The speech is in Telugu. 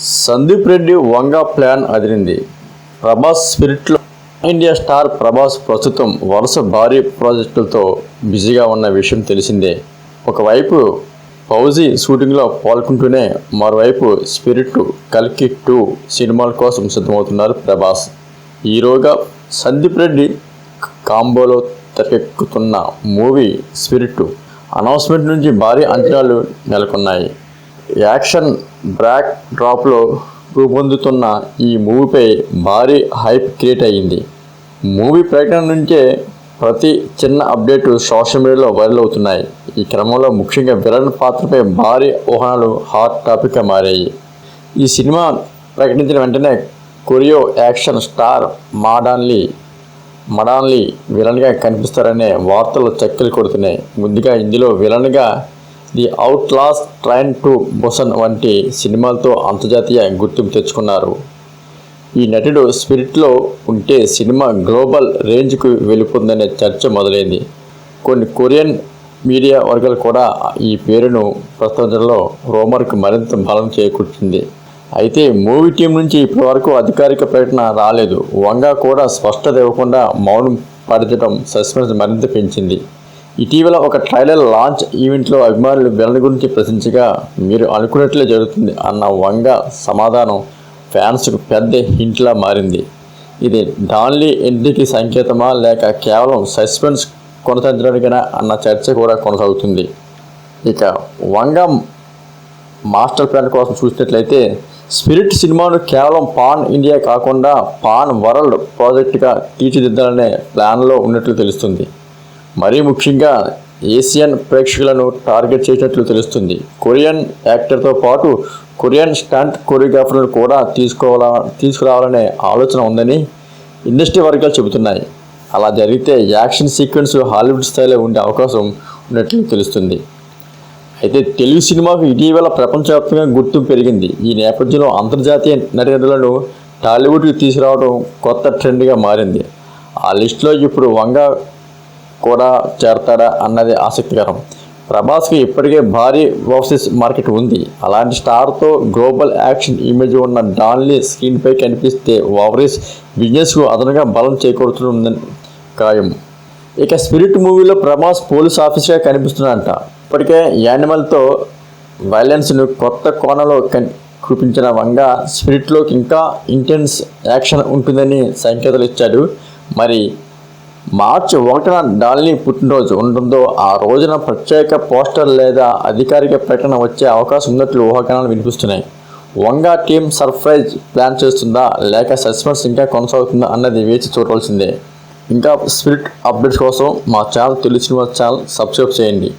సందీప్ రెడ్డి వంగ ప్లాన్ అదిరింది. ప్రభాస్ స్పిరిట్లో ఇండియా స్టార్ ప్రభాస్ ప్రస్తుతం వరుస భారీ ప్రాజెక్టులతో బిజీగా ఉన్న విషయం తెలిసిందే. ఒకవైపు ఫౌజీ షూటింగ్లో పాల్గొంటూనే మరోవైపు స్పిరిట్ కల్కి 2 సినిమాల కోసం సిద్ధమవుతున్నారు ప్రభాస్. ఈరోగా సందీప్ రెడ్డి కాంబోలో తెరకెక్కుతున్న మూవీ స్పిరిట్ అనౌన్స్మెంట్ నుంచి భారీ అంచనాలు నెలకొన్నాయి. యాక్షన్ బ్యాక్ డ్రాప్లో రూపొందుతున్న ఈ మూవీపై భారీ హైప్ క్రియేట్ అయ్యింది. మూవీ ప్రకటన నుంచే ప్రతి చిన్న అప్డేట్ సోషల్ మీడియాలో వైరల్ అవుతున్నాయి. ఈ క్రమంలో ముఖ్యంగా విలన్ పాత్రపై భారీ ఊహనాలు హాట్ టాపిక్గా మారాయి. ఈ సినిమా ప్రకటించిన వెంటనే కొరియో యాక్షన్ స్టార్ మడాన్లీ విలన్గా కనిపిస్తారనే వార్తలు చక్కలు కొడుతున్నాయి. ముందుగా ఇందులో విలన్గా the out last train to Busan వంటి సినిమాలతో అంతర్జాతీయ గుర్తింపు తెచ్చుకున్నారు. ఈ నటుడు స్పిరిట్లో ఉంటే సినిమా గ్లోబల్ రేంజ్కు వెళ్ళిపోతుందనే చర్చ మొదలైంది. కొన్ని కొరియన్ మీడియా వర్గాలు కూడా ఈ పేరును ప్రస్తావించడంలో రూమర్కు మరింత బలం చేకూర్చింది. అయితే మూవీ టీం నుంచి ఇప్పటివరకు అధికారిక ప్రకటన రాలేదు. వంగ కూడా స్పష్టత ఇవ్వకుండా మౌనం పాటించడం సస్పెన్స్ మరింత పెంచింది. ఇటీవల ఒక ట్రైలర్ లాంచ్ ఈవెంట్లో అభిమానులు విలన్ గురించి ప్రశ్నించగా మీరు అనుకున్నట్లే జరుగుతుంది అన్న వంగ సమాధానం ఫ్యాన్స్కు పెద్ద హింట్లా మారింది. ఇది డాన్లీ ఎంట్రీకి సంకేతమా లేక కేవలం సస్పెన్స్ కొనసాగించడానికైనా అన్న చర్చ కూడా కొనసాగుతుంది. ఇక వంగ మాస్టర్ ప్లాన్ కోసం చూసినట్లయితే స్పిరిట్ సినిమాను కేవలం పాన్ ఇండియా కాకుండా పాన్ వరల్డ్ ప్రాజెక్టుగా తీర్చిదిద్దాలనే ప్లాన్లో ఉన్నట్లు తెలుస్తుంది. మరీ ముఖ్యంగా ఏషియన్ ప్రేక్షకులను టార్గెట్ చేసినట్లు తెలుస్తుంది. కొరియన్ యాక్టర్తో పాటు కొరియన్ స్టంట్ కొరియోగ్రాఫర్లను కూడా తీసుకురావాలనే ఆలోచన ఉందని ఇండస్ట్రీ వర్గాలు చెబుతున్నాయి. అలా జరిగితే యాక్షన్ సీక్వెన్స్ హాలీవుడ్ స్థాయిలో ఉండే అవకాశం ఉన్నట్లు తెలుస్తుంది. అయితే తెలుగు సినిమాకు ఇటీవల ప్రపంచవ్యాప్తంగా గుర్తింపు పెరిగింది. ఈ నేపథ్యంలో అంతర్జాతీయ నటీనటులను టాలీవుడ్కి తీసుకురావడం కొత్త ట్రెండ్గా మారింది. ఆ లిస్టులో ఇప్పుడు వంగ కూడా చేరతాడా అన్నది ఆసక్తికరం. ప్రభాస్కి ఇప్పటికే భారీ ఓవర్సీస్ మార్కెట్ ఉంది. అలాంటి స్టార్తో గ్లోబల్ యాక్షన్ ఇమేజ్ ఉన్న డాన్లీ స్క్రీన్పై కనిపిస్తే ఓవర్సీస్ బిజినెస్కు అదనంగా బలం చేకూరుతుందని ఖాయం. ఇక స్పిరిట్ మూవీలో ప్రభాస్ పోలీస్ ఆఫీసర్గా కనిపిస్తున్నాడంట. ఇప్పటికే యానిమల్తో వైలెన్స్ను కొత్త కోణంలో చూపించిన వంగ స్పిరిట్లోకి ఇంకా ఇంటెన్స్ యాక్షన్ ఉంటుందని సంకేతాలు ఇచ్చాడు. మరి మార్చి 1న డాన్లీ పుట్టినరోజు ఉండడంతో ఆ రోజున ప్రత్యేక పోస్టర్ లేదా అధికారిక ప్రకటన వచ్చే అవకాశం ఉన్నట్లు ఊహాగానాలు వినిపిస్తున్నాయి. వంగ టీం సర్ప్రైజ్ ప్లాన్ చేస్తుందా లేక సస్పెన్స్ ఇంకా కొనసాగుతుందా అన్నది వేచి చూడవలసిందే. ఇంకా స్పిరిట్ అప్డేట్స్ కోసం మా channel Telugu cinema channel subscribe చేయండి.